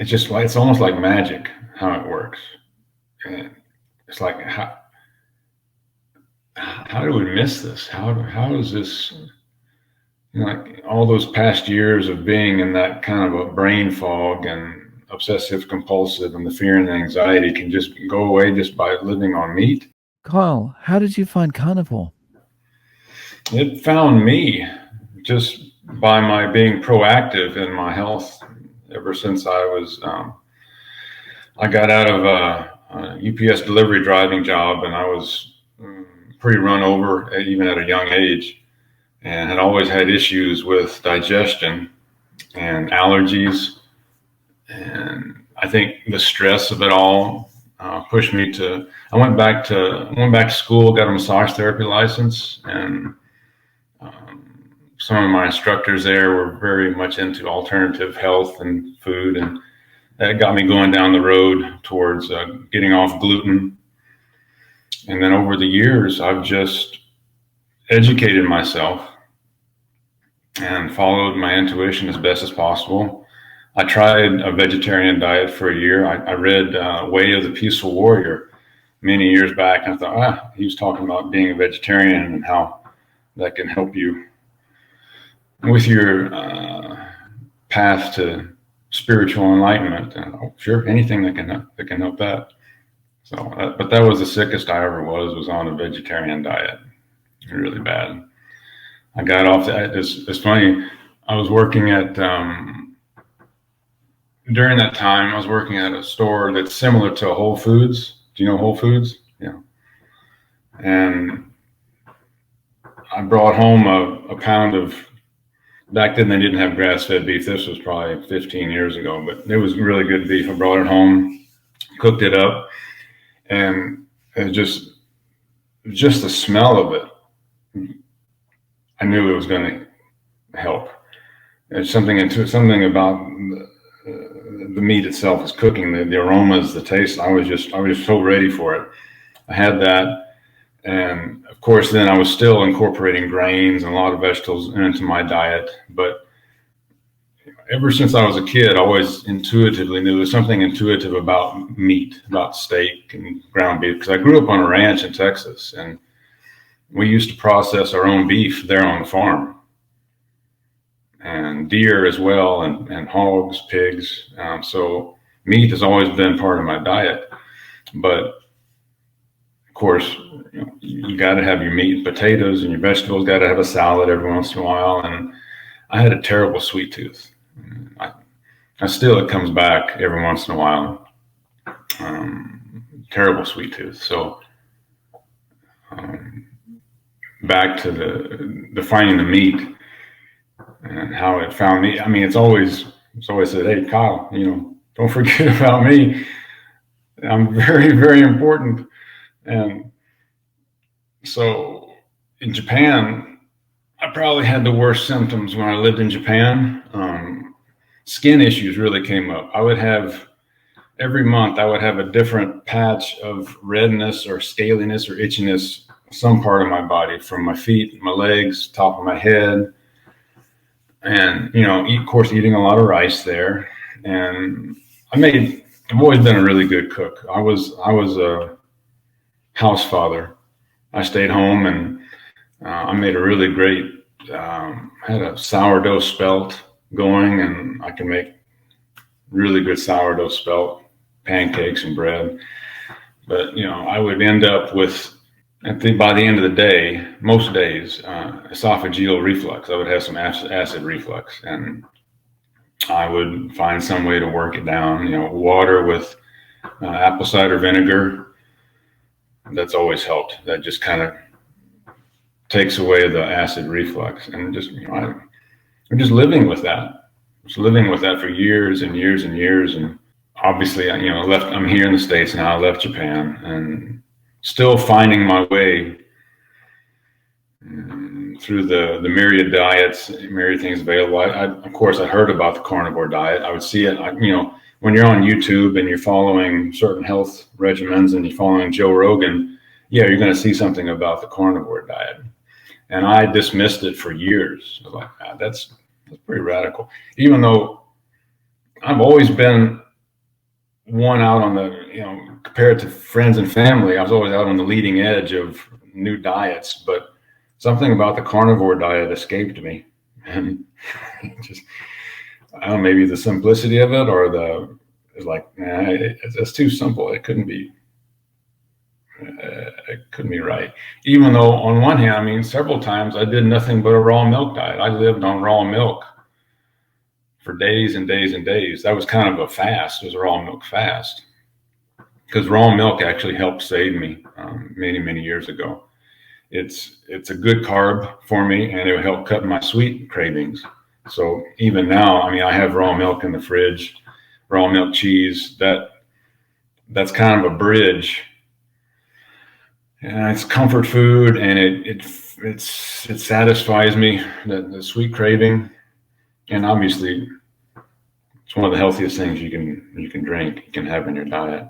it's just like, it's almost like magic how it works. And it's like, how do we miss this? How is this, like all those past years of being in that kind of a brain fog and obsessive compulsive and the fear and anxiety can just go away just by living on meat. Kyle, how did you find Carnivore? It found me just by my being proactive in my health ever since I got out of a UPS delivery driving job, and I was pretty run over even at a young age, and had always had issues with digestion and allergies. And I think the stress of it all pushed me to. I went back to school, got a massage therapy license, and some of my instructors there were very much into alternative health and food, and that got me going down the road towards getting off gluten. And then over the years, I've just educated myself and followed my intuition as best as possible. I tried a vegetarian diet for a year. I read Way of the Peaceful Warrior many years back, and I thought, he was talking about being a vegetarian and how that can help you with your path to spiritual enlightenment. And sure, anything that can help that. So, but that was the sickest I ever was on a vegetarian diet, really bad. I got off that. It's funny. I was working at during that time. I was working at a store that's similar to Whole Foods. Do you know Whole Foods? Yeah. And I brought home a pound of. Back then they didn't have grass-fed beef. This was probably 15 years ago, but it was really good beef. I brought it home, cooked it up, and it just the smell of it, I knew it was going to help. There's something about the meat itself is cooking, the aromas, the taste. I was just so ready for it. I had that, and of course, then I was still incorporating grains and a lot of vegetables into my diet. But ever since I was a kid, I always intuitively knew there was something intuitive about meat, about steak and ground beef, because I grew up on a ranch in Texas, and we used to process our own beef there on the farm, and deer as well, and hogs, pigs. So meat has always been part of my diet. But of course, you got to have your meat and potatoes, and your vegetables got to have a salad every once in a while. And I had a terrible sweet tooth. I still, it comes back every once in a while. Terrible sweet tooth. So back to the finding the meat and how it found me. I mean, it's always said, "Hey, Kyle, don't forget about me. I'm very, very important." And so in Japan, I probably had the worst symptoms when I lived in Japan. Skin issues really came up. Every month I would have a different patch of redness or scaliness or itchiness, some part of my body, from my feet, my legs, top of my head. And, of course, eating a lot of rice there. And I've always been a really good cook. I was a house father. I stayed home, and I made a really great, had a sourdough spelt going, and I can make really good sourdough spelt pancakes and bread. But, I would end up with, by the end of the day, most days, esophageal reflux. I would have some acid reflux, and I would find some way to work it down. Water with apple cider vinegar. That's always helped. That just kind of takes away the acid reflux. And just, I'm just living with that. Just living with that for years and years and years. And obviously, I'm here in the States now. I left Japan, and still finding my way through the myriad diets, myriad things available. Of course, I heard about the carnivore diet. I would see it, when you're on YouTube and you're following certain health regimens and you're following Joe Rogan, you're going to see something about the carnivore diet. And I dismissed it for years. I was like, that's pretty radical. Even though I've always been one out on the, compared to friends and family, I was always out on the leading edge of new diets, but something about the carnivore diet escaped me. And just, I don't know, maybe the simplicity of it, or it's like, nah, it's too simple. It couldn't be right. Even though on one hand, I mean, several times I did nothing but a raw milk diet. I lived on raw milk for days and days and days. That was kind of a fast. It was a raw milk fast, because raw milk actually helped save me many, many years ago. It's a good carb for me, and it would help cut my sweet cravings. So even now, I mean, I have raw milk in the fridge, raw milk cheese. That's kind of a bridge. And it's comfort food, and it satisfies me, the sweet craving, and obviously it's one of the healthiest things you can drink, you can have in your diet.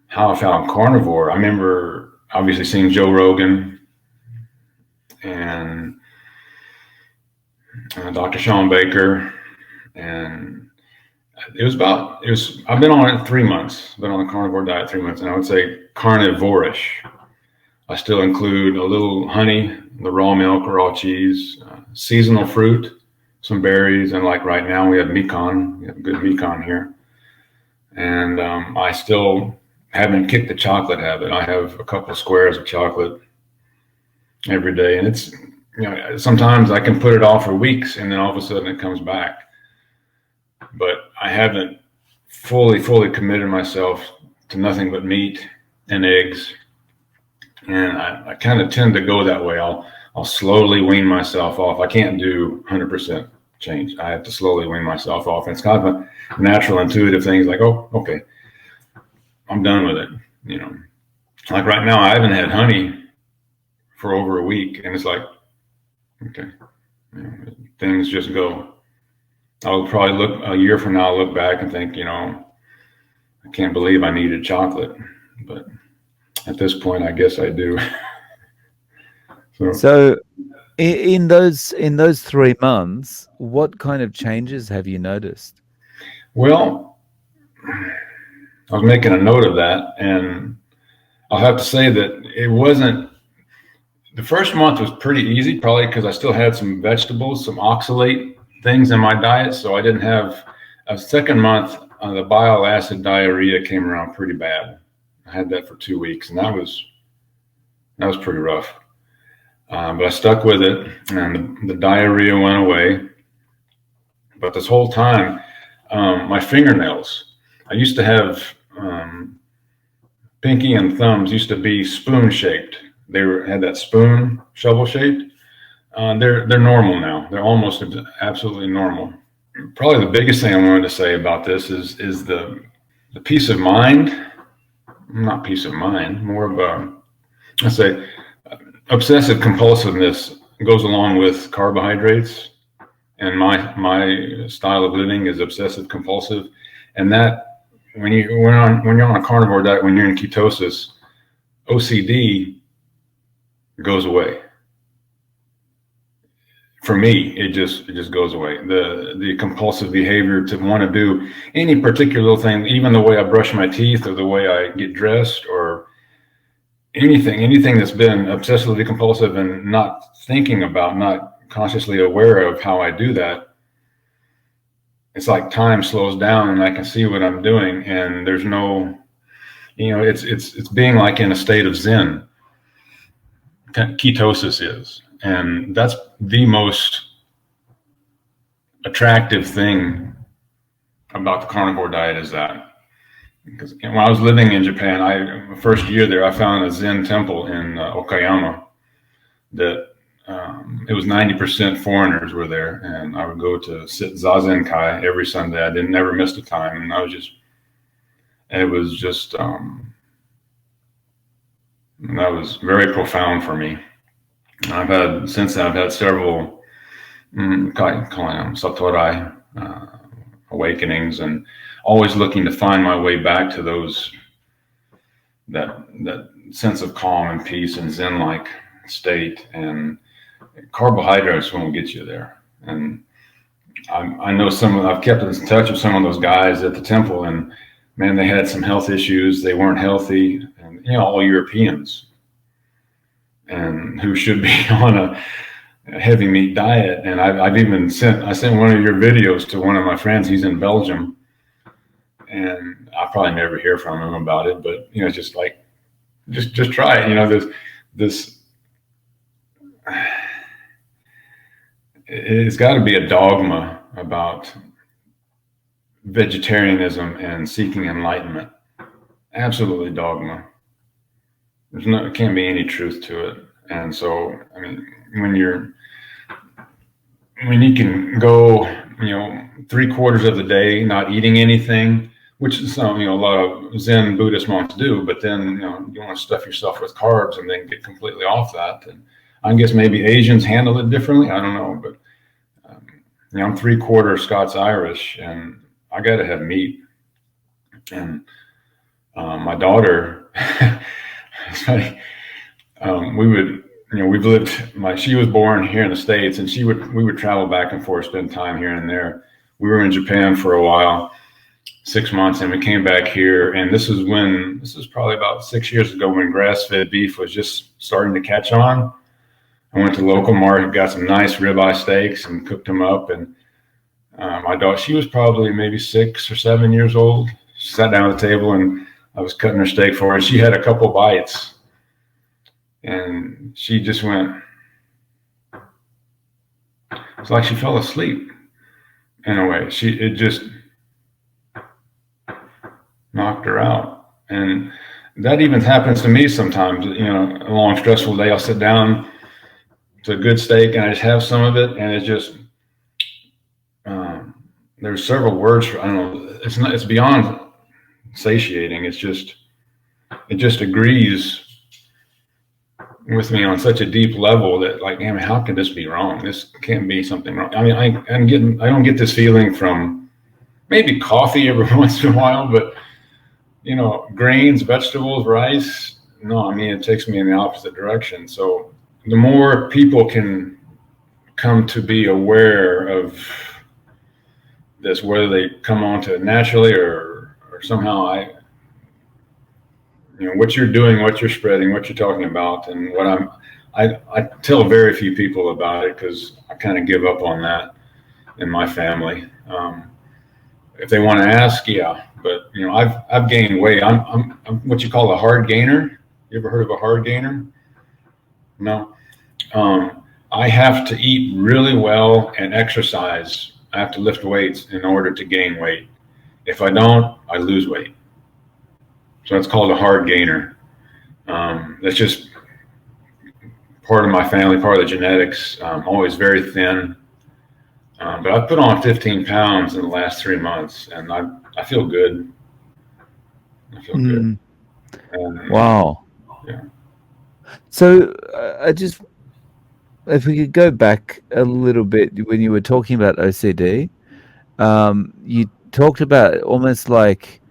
How I found carnivore, I remember obviously seeing Joe Rogan and Dr. Sean Baker, and I've been on it 3 months, been on the carnivore diet 3 months, and I would say carnivore-ish. I still include a little honey, the raw milk, raw cheese, seasonal fruit, some berries, and like right now we have Mekon. We have good Mekon here. And I still haven't kicked the chocolate habit. I have a couple of squares of chocolate every day, and it's, sometimes I can put it off for weeks, and then all of a sudden it comes back. But I haven't fully committed myself to nothing but meat and eggs. And I kind of tend to go that way. I'll slowly wean myself off. I can't do 100% change. I have to slowly wean myself off. And it's kind of a natural, intuitive thing. It's like, oh, okay, I'm done with it. Like right now, I haven't had honey for over a week, and it's like, okay, things just go. I'll probably look a year from now, I'll look back and think, I can't believe I needed chocolate. But at this point, I guess I do. So in those 3 months, what kind of changes have you noticed? Well, I was making a note of that, and I'll have to say that it wasn't, the first month was pretty easy, probably because I still had some vegetables, some oxalate things in my diet. So I didn't have a second month. The bile acid diarrhea came around pretty bad. I had that for 2 weeks, and that was pretty rough. But I stuck with it, and the diarrhea went away. But this whole time, my fingernails, I used to have pinky and thumbs used to be spoon shaped. They had that spoon shovel shaped. They're normal now. They're almost absolutely normal. Probably the biggest thing I wanted to say about this is the peace of mind. Not peace of mind, more of a, let's say, obsessive compulsiveness goes along with carbohydrates, and my style of living is obsessive compulsive, and that when you're on a carnivore diet, when you're in ketosis, OCD goes away. For me, it just goes away. The compulsive behavior to want to do any particular little thing, even the way I brush my teeth or the way I get dressed or anything that's been obsessively compulsive and not thinking about, not consciously aware of how I do that. It's like time slows down and I can see what I'm doing, and there's no, it's being like in a state of Zen. Ketosis is. And that's the most attractive thing about the carnivore diet, is that. Because when I was living in Japan, first year there, I found a Zen temple in Okayama that it was 90% foreigners were there, and I would go to sit Zazen Kai every Sunday. I never missed a time, and it was just that was very profound for me. I've had several Satorai awakenings, and always looking to find my way back to that sense of calm and peace and Zen-like state. And carbohydrates won't get you there. And I know I've kept in touch with some of those guys at the temple, and man, they had some health issues. They weren't healthy, and all Europeans, and who should be on a heavy meat diet. And I've even sent one of your videos to one of my friends. He's in Belgium, and I'll probably never hear from him about it. But just like, just try it. This it's got to be a dogma about vegetarianism and seeking enlightenment. Absolutely dogma. It can't be any truth to it. And so, I mean, when you can go, 3/4 of the day not eating anything, which is a lot of Zen Buddhist monks do, but then you want to stuff yourself with carbs and then get completely off that. And I guess maybe Asians handle it differently. I don't know, but I'm 3/4 Scots Irish, and I got to have meat. And my daughter, it's funny. She was born here in the States, and we would travel back and forth, spend time here and there. We were in Japan for a while, 6 months, and we came back here. And this is probably about 6 years ago, when grass-fed beef was just starting to catch on. I went to the local market, got some nice ribeye steaks and cooked them up. And my daughter, she was probably maybe 6 or 7 years old. She sat down at the table, and I was cutting her steak for her, and she had a couple bites. And she just went, it's like she fell asleep in a way. It just knocked her out. And that even happens to me sometimes. A long, stressful day, I'll sit down to a good steak and I just have some of it, and it's just, there's several words for, I don't know, it's beyond satiating. It just agrees with me on such a deep level that, like, man, how can this be wrong? This can't be something wrong. I mean, I don't get this feeling from maybe coffee every once in a while, but grains, vegetables, rice. No, I mean, it takes me in the opposite direction. So the more people can come to be aware of this, whether they come onto it naturally or somehow, what you're doing, what you're spreading, what you're talking about, and I tell very few people about it, because I kind of give up on that in my family. If they want to ask, yeah, but I've gained weight. I'm what you call a hard gainer. You ever heard of a hard gainer? No. I have to eat really well and exercise. I have to lift weights in order to gain weight. If I don't, I lose weight. So that's called a hard gainer. That's just part of my family, part of the genetics. I'm always very thin. But I've put on 15 pounds in the last 3 months, and I feel good. I feel good. And, wow. Yeah. So if we could go back a little bit, when you were talking about OCD, you talked about almost like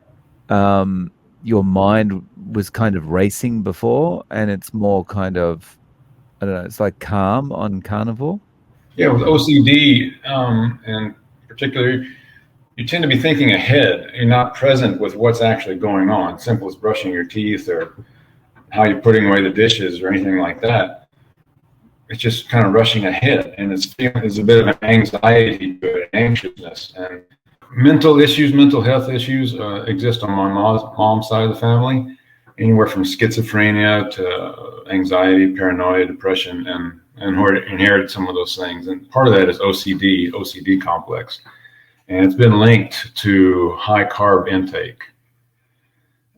your mind was kind of racing before, and it's more kind of, I don't know, it's like calm on Carnivore. Yeah, with OCD, and particularly, you tend to be thinking ahead. You're not present with what's actually going on. Simple as brushing your teeth or how you're putting away the dishes or anything like that. It's just kind of rushing ahead, and it's a bit of an anxiety to it, anxiousness, and mental issues, mental health issues exist on my mom's side of the family, anywhere from schizophrenia to anxiety, paranoia, depression, and inherited some of those things. And part of that is OCD complex. And it's been linked to high carb intake.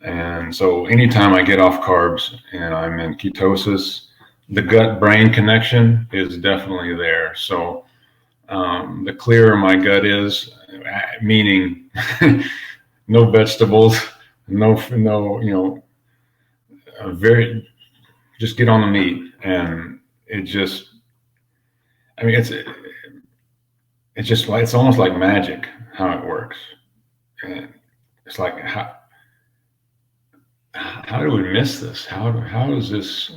And so anytime I get off carbs and I'm in ketosis, the gut-brain connection is definitely there. So the clearer my gut is, meaning no vegetables, just get on the meat. And it just, I mean, it's just like, it's almost like magic how it works. And it's like, how do we miss this? How is this,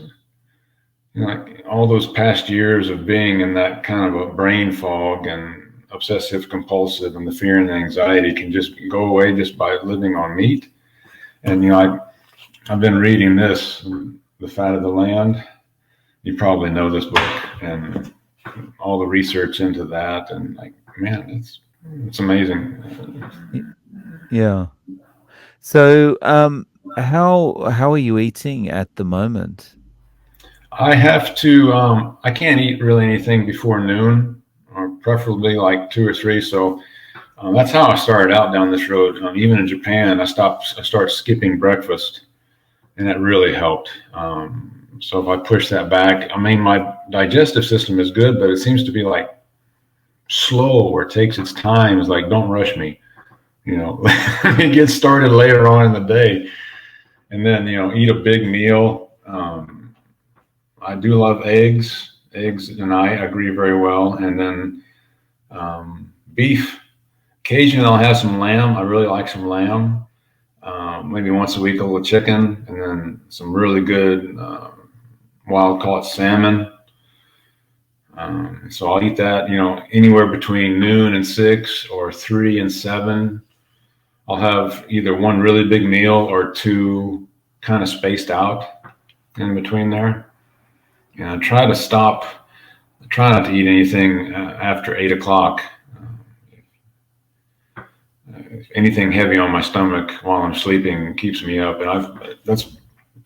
like all those past years of being in that kind of a brain fog and obsessive compulsive and the fear and the anxiety can just go away just by living on meat. And I've been reading this, The Fat of the Land. You probably know this book, and all the research into that, and like, man, it's amazing. Yeah. So, how are you eating at the moment? I have to. I can't eat really anything before noon, or preferably like 2 or 3. So that's how I started out down this road. Even in Japan, I started skipping breakfast, and that really helped. So if I push that back, I mean, my digestive system is good, but it seems to be like slow, or it takes its time. It's like, don't rush me. It gets started later on in the day, and then eat a big meal. I do love eggs. Eggs and I agree very well. And then beef. Occasionally I'll have some lamb. I really like some lamb. Maybe once a week a little chicken, and then some really good wild caught salmon. So I'll eat that, anywhere between noon and 6 or 3 and 7. I'll have either one really big meal or 2 kind of spaced out in between there. And I try not to eat anything after 8 o'clock. Anything heavy on my stomach while I'm sleeping keeps me up. And that's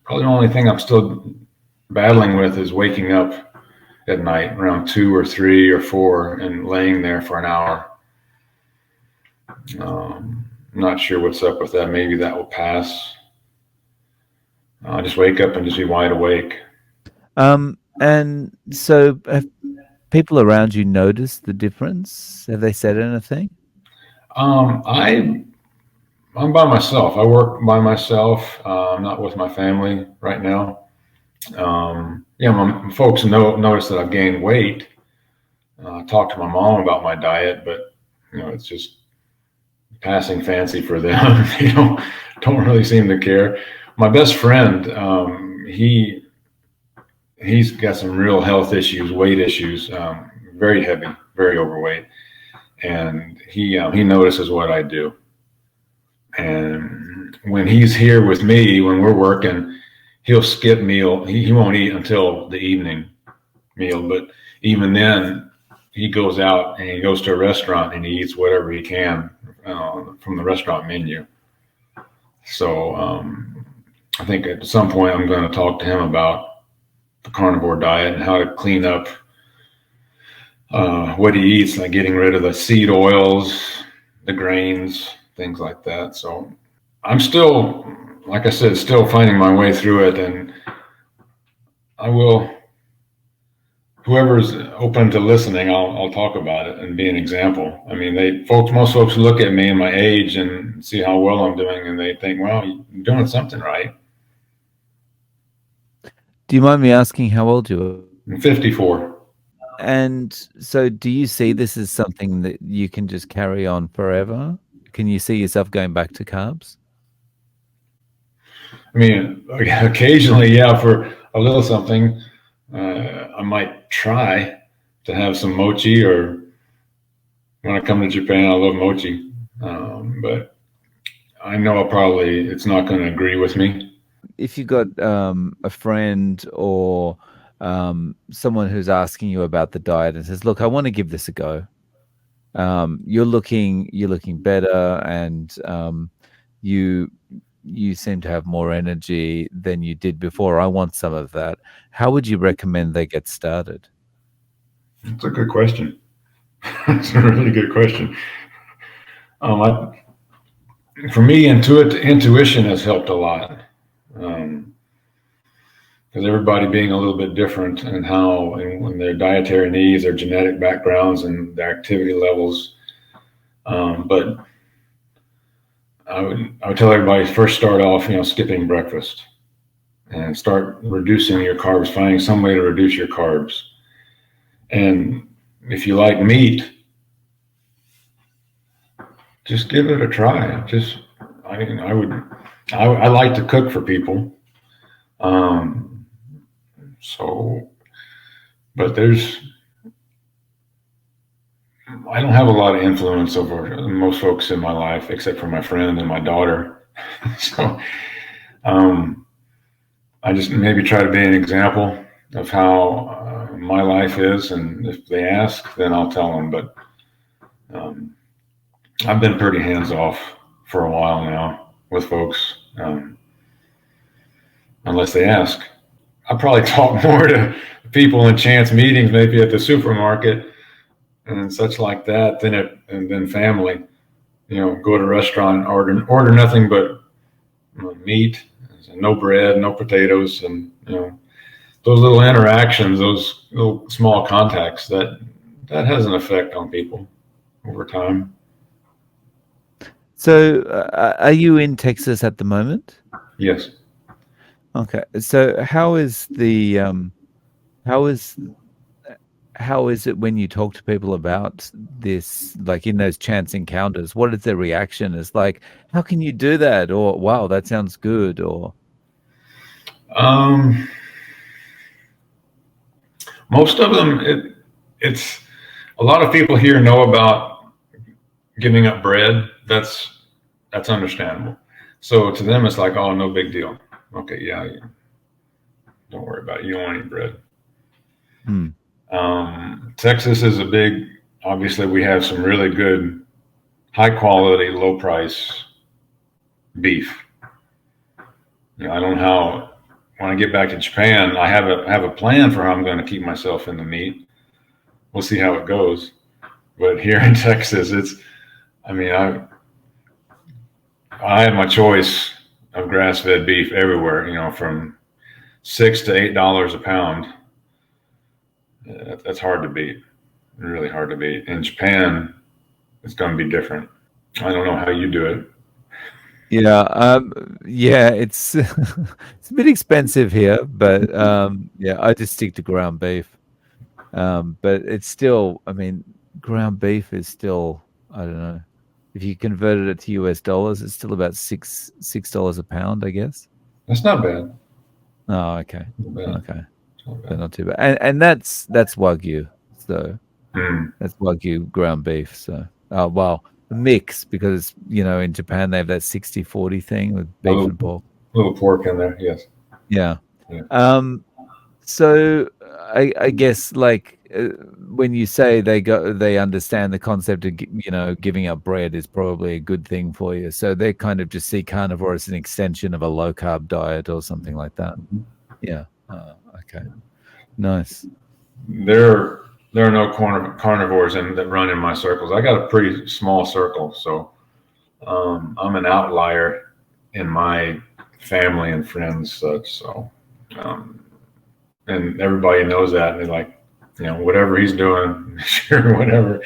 probably the only thing I'm still battling with, is waking up at night around 2 or 3 or 4 and laying there for an hour. I'm not sure what's up with that. Maybe that will pass. I'll just wake up and just be wide awake. And so have people around you noticed the difference? Have they said anything? I'm by myself. I work by myself. I'm not with my family right now. My folks notice that I've gained weight. I talked to my mom about my diet, but it's just passing fancy for them. They don't really seem to care. My best friend, he's got some real health issues, weight issues, very heavy, very overweight, and he notices what I do. And when he's here with me, when we're working, he'll skip meal. He won't eat until the evening meal, but even then, he goes out and he goes to a restaurant and he eats whatever he can from the restaurant menu. So I think at some point I'm going to talk to him about the carnivore diet and how to clean up what he eats, like getting rid of the seed oils, the grains, things like that. So I'm still, like I said, still finding my way through it, and I will. Whoever's open to listening, I'll talk about it and be an example. I mean, most folks look at me and my age and see how well I'm doing, and they think, well, you're doing something right. Do you mind me asking how old you are? I'm 54. And so do you see this as something that you can just carry on forever? Can you see yourself going back to carbs? I mean, occasionally, yeah, for a little something, I might try to have some mochi, or when I come to Japan, I love mochi. But I know it's not going to agree with me. If you got a friend or someone who's asking you about the diet and says, "Look, I want to give this a go. You're looking better, and you seem to have more energy than you did before. I want some of that." How would you recommend they get started? It's a good question. It's a really good question. For me, intuition has helped a lot. Because everybody being a little bit different and when their dietary needs, their genetic backgrounds, and their activity levels. But I would tell everybody, first start off, skipping breakfast and start reducing your carbs, finding some way to reduce your carbs. And if you like meat, just give it a try. I like to cook for people. But I don't have a lot of influence over most folks in my life, except for my friend and my daughter. So um, I just maybe try to be an example of how my life is, and if they ask, then I'll tell them. But um, I've been pretty hands off for a while now with folks, unless they ask. I probably talk more to people in chance meetings, maybe at the supermarket and such like that, and then family. Go to a restaurant, order nothing but meat, no bread, no potatoes, and those little interactions, those little small contacts, that has an effect on people over time. So, are you in Texas at the moment? Yes. Okay. So, how is how is it when you talk to people about this, like in those chance encounters? What is their reaction? Is like, how can you do that? Or wow, that sounds good. Or Um, Most of them, it's a lot of people here know about giving up bread. That's understandable. So to them, it's like, oh, no big deal. Okay, yeah, don't worry about it. You don't want any bread. hmm. Texas is a big. Obviously, we have some really good, high quality, low price beef. I don't know how. When I get back to Japan, I have a plan for how I'm going to keep myself in the meat. We'll see how it goes. But here in Texas, I mean, I have my choice of grass fed beef everywhere. From $6 to $8 a pound. That's hard to beat. Really hard to beat. In Japan, it's going to be different. I don't know how you do it. Yeah, yeah, it's it's a bit expensive here, but yeah, I just stick to ground beef. But it's still, I mean, ground beef is still, I don't know, if you converted it to US dollars, it's still about $6 a pound, I guess. That's not bad. Oh, okay, Not bad. okay, Not so bad. not too bad, and that's Wagyu, so Mm. that's Wagyu ground beef. So, oh well, a mix because in Japan they have that 60-40 thing with A beef and pork. little pork in there. Yes. Yeah. Yeah. Um, so I guess like when you say they understand the concept of giving up bread is probably a good thing for you. So they kind of just see carnivore as an extension of a low carb diet or something like that. Yeah. Okay. Nice. There, there are no carnivores that run in my circles. I got a pretty small circle, so I'm an outlier in my family and friends, such. So, um, and everybody knows that, and they're like, whatever he's doing, sure, whatever.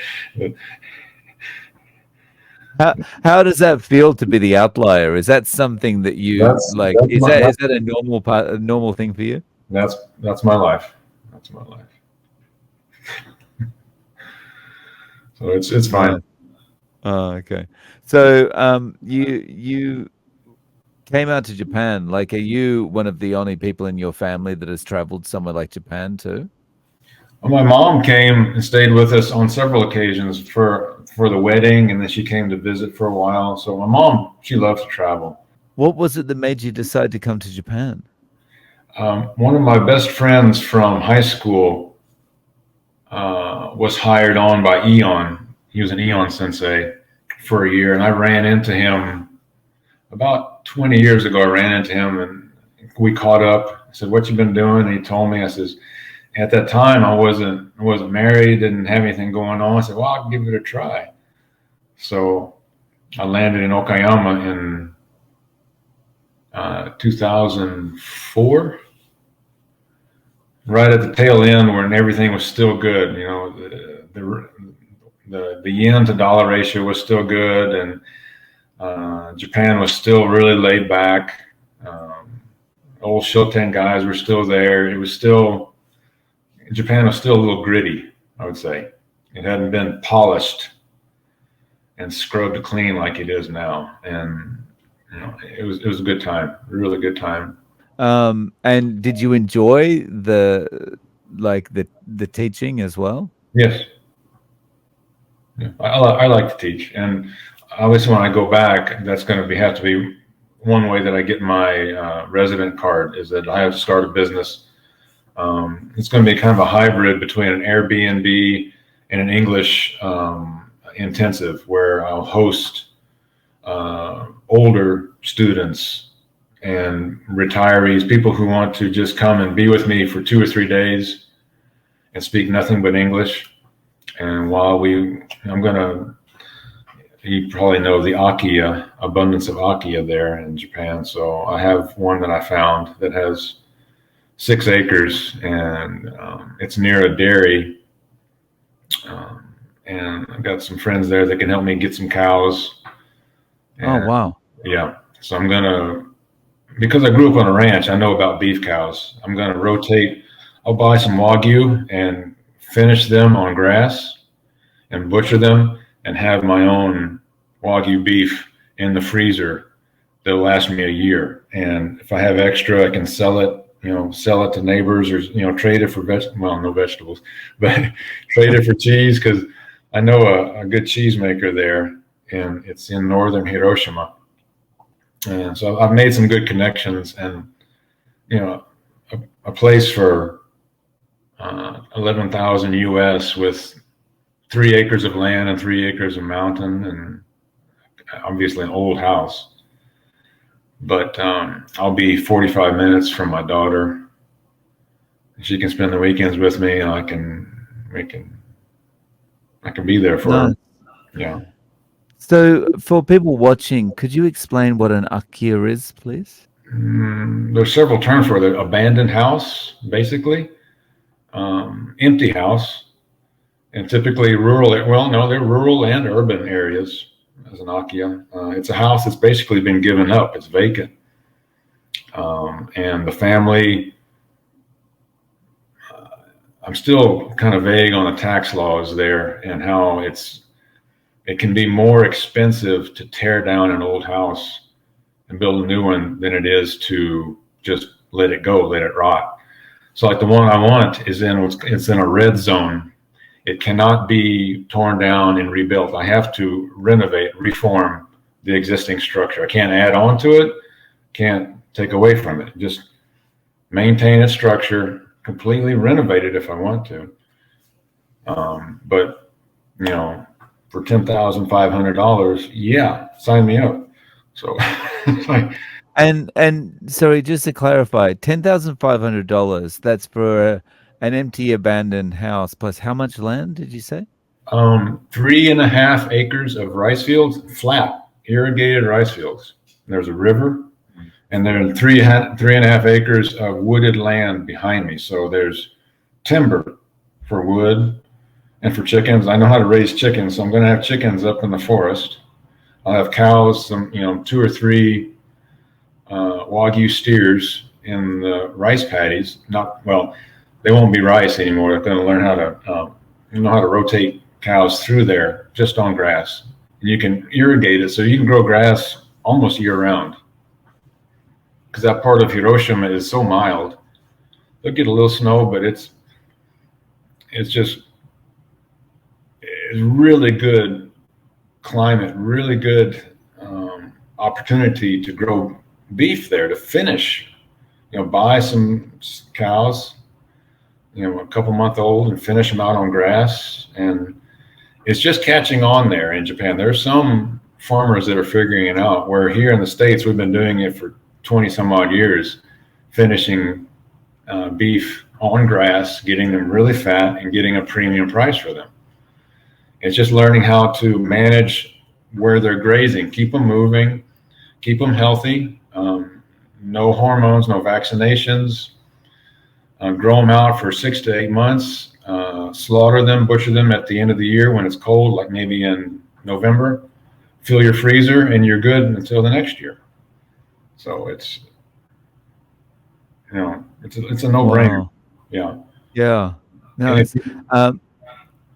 But How does that feel to be the outlier? Is that something that you like? Is that a normal thing for you? that's my life. That's my life. So it's fine. Nice. Oh, okay. So, you came out to Japan. Like, are you one of the only people in your family that has traveled somewhere like Japan too? Well, my mom came and stayed with us on several occasions for the wedding, and then she came to visit for a while. So my mom, she loves to travel. What was it that made you decide to come to Japan? One of my best friends from high school was hired on by Eon. He was an Eon sensei for a year, and I ran into him about 20 years ago. I ran into him, and we caught up. I said, "What you been doing?" And he told me. I says, "At that time, I wasn't married, didn't have anything going on." I said, "Well, I'll give it a try." So I landed in Okayama in 2004, right at the tail end when everything was still good. The yen to dollar ratio was still good, and Japan was still really laid back. Um, Old Shoten guys were still there. Japan was still a little gritty, I would say. It hadn't been polished and scrubbed clean like it is now, and it was a good time, a really good time. And did you enjoy the teaching as well? Yes, Yeah. I like to teach, and obviously when I go back, that's going to be have to be one way that I get my resident card is that I have to start a business. It's going to be kind of a hybrid between an Airbnb and an English intensive, where I'll host older students and retirees, people who want to just come and be with me for 2 or 3 days and speak nothing but English. And I'm going to, you probably know the Akiya, abundance of Akiya there in Japan. So I have one that I found that has 6 acres, and it's near a dairy. And I've got some friends there that can help me get some cows. Oh, And wow. yeah, so I'm going to, because I grew up on a ranch, I know about beef cows. I'm going to rotate. I'll buy some Wagyu and finish them on grass and butcher them and have my own Wagyu beef in the freezer that'll last me a year. And if I have extra, I can sell it, sell it to neighbors, or, trade it for well, no vegetables, but trade it for cheese. Cause I know a good cheese maker there, and it's in northern Hiroshima. And so I've made some good connections, and, a place for 11,000 US with 3 acres of land and 3 acres of mountain, and obviously an old house. But I'll be 45 minutes from my daughter. She can spend the weekends with me, and I can be there for her. No. Yeah. So, for people watching, could you explain what an Akiya is, please? There's several terms for it. Abandoned house, basically, empty house, and typically rural. Well, no, they're rural and urban areas as an Akiya. It's a house that's basically been given up. It's vacant, and the family. I'm still kind of vague on the tax laws there and how it can be more expensive to tear down an old house and build a new one than it is to just let it go, let it rot. So like the one I want it's in a red zone. It cannot be torn down and rebuilt. I have to renovate, reform the existing structure. I can't add on to it, can't take away from it. Just maintain its structure, completely renovate it if I want to. But for $10,500, yeah, sign me up. So, like, And sorry, just to clarify, $10,500. That's for an empty, abandoned house. Plus, how much land did you say? 3.5 acres of rice fields, flat, irrigated rice fields. There's a river, and there's 3.5 acres of wooded land behind me. So there's timber for wood and for chickens. I know how to raise chickens, so I'm going to have chickens up in the forest. I'll have cows, some 2 or 3 Wagyu steers in the rice paddies. Not well, they won't be rice anymore. They're going to learn how to how to rotate cows through there just on grass. And you can irrigate it, so you can grow grass almost year round. Because that part of Hiroshima is so mild. They'll get a little snow, but it's really good climate, really good opportunity to grow beef there, to finish, buy some cows, a couple month old, and finish them out on grass. And it's just catching on there in Japan. There's some farmers that are figuring it out, where here in the States, we've been doing it for 20 some odd years, finishing beef on grass, getting them really fat and getting a premium price for them. It's just learning how to manage where they're grazing, keep them moving, keep them healthy, no hormones, no vaccinations, grow them out for 6 to 8 months, slaughter them, butcher them at the end of the year when it's cold, like maybe in November, fill your freezer, and you're good until the next year. So it's a no-brainer. Wow. Yeah. Yeah. No, And it's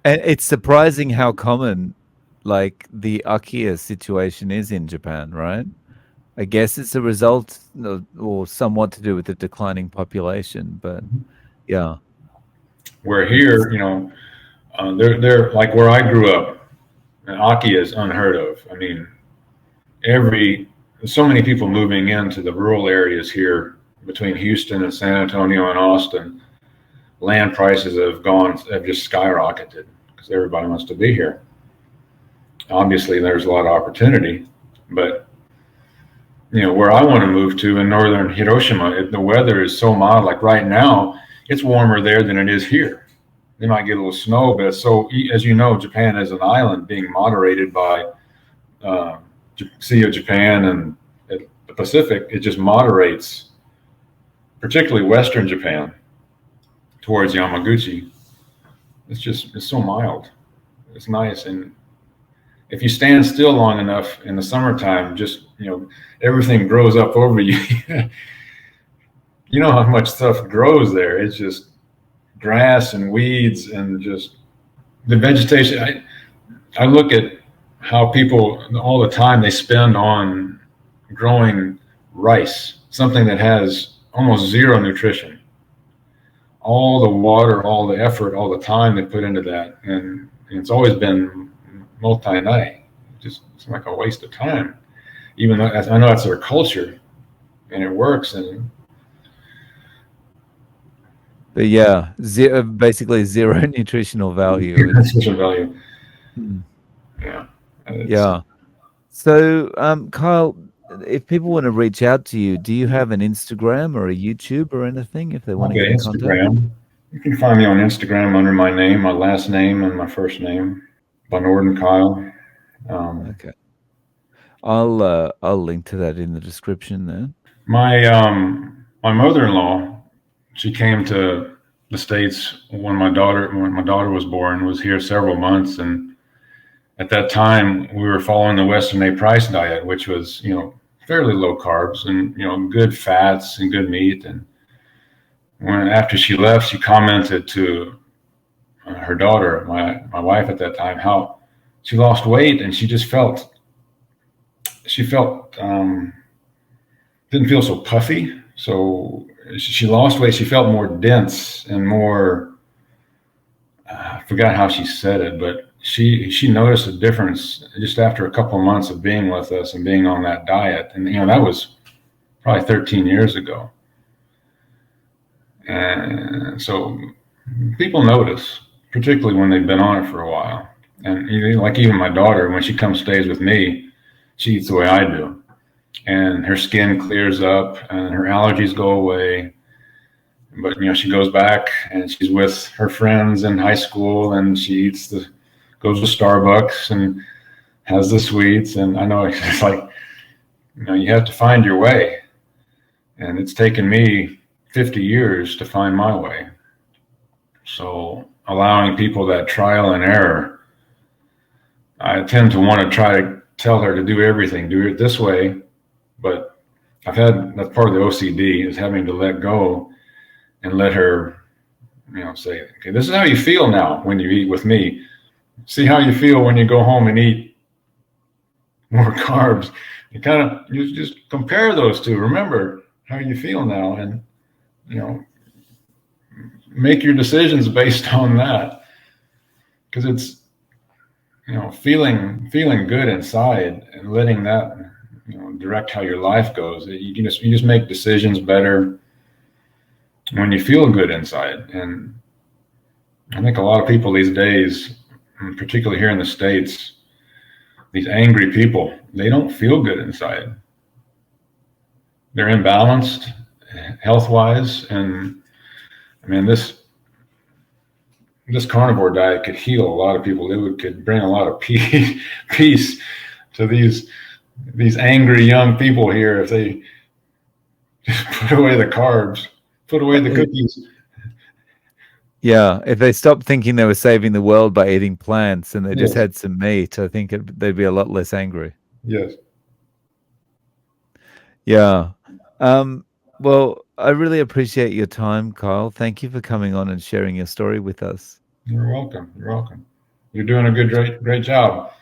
and it's surprising how common like the Akiya situation is in Japan, right? I guess it's a result or somewhat to do with the declining population, but yeah. where here, they're like where I grew up. And Akiya is unheard of. I mean, every so many people moving into the rural areas here between Houston and San Antonio and Austin. Land prices have just skyrocketed because everybody wants to be here. Obviously, there's a lot of opportunity, but where I want to move to in northern Hiroshima, the weather is so mild. Like right now, it's warmer there than it is here. They might get a little snow, but so as you know, Japan is an island being moderated by uh, Sea of Japan and the Pacific. It just moderates, particularly Western Japan towards Yamaguchi. It's so mild. It's nice, and if you stand still long enough in the summertime, just everything grows up over you. You know how much stuff grows there. It's just grass and weeds and just the vegetation. I look at how people all the time they spend on growing rice, something that has almost zero nutrition. All the water, all the effort, all the time they put into that, and it's always been multi-night. Just it's like a waste of time. Even though I know that's their culture, and it works. And But yeah, basically zero nutritional value. that's such a value. Mm. Yeah, it's, Yeah. So, Kyle, if people want to reach out to you, do you have an Instagram or a YouTube or anything if they want to okay. get in contact? Instagram. You can find me on Instagram under my name, my last name, and my first name, Van Orden Kyle. Okay. I'll link to that in the description there. My mother-in-law, she came to the States when my daughter was born, was here several months, and at that time we were following the Western A Price diet, which was fairly low carbs and good fats and good meat. And after she left, she commented to her daughter, my wife at that time, how she lost weight and she felt didn't feel so puffy. So she lost weight. She felt more dense and more. I forgot how she said it, but she noticed a difference just after a couple of months of being with us and being on that diet. And that was probably 13 years ago. And so people notice, particularly when they've been on it for a while. And like even my daughter, when she comes stays with me, she eats the way I do, and her skin clears up and her allergies go away. But she goes back and she's with her friends in high school, and she goes to Starbucks and has the sweets. And I know it's like you have to find your way, and it's taken me 50 years to find my way. So allowing people that trial and error, I tend to want to try to tell her to do everything, do it this way. But that's part of the OCD, is having to let go and let her, say, okay, this is how you feel now when you eat with me. See how you feel when you go home and eat more carbs. You just compare those two. Remember how you feel now, and make your decisions based on that, because it's feeling good inside and letting that direct how your life goes. You just make decisions better when you feel good inside. And I think a lot of people these days, particularly here in the States, these angry people, they don't feel good inside. They're imbalanced health wise. And I mean, this carnivore diet could heal a lot of people. Could bring a lot of peace to these angry young people here if they just put away the carbs, put away the cookies. Yeah, if they stopped thinking they were saving the world by eating plants and they just Yes. had some meat, I think they'd be a lot less angry. Yes. Yeah. Well, I really appreciate your time, Kyle. Thank you for coming on and sharing your story with us. You're welcome. You're welcome. You're doing a great job.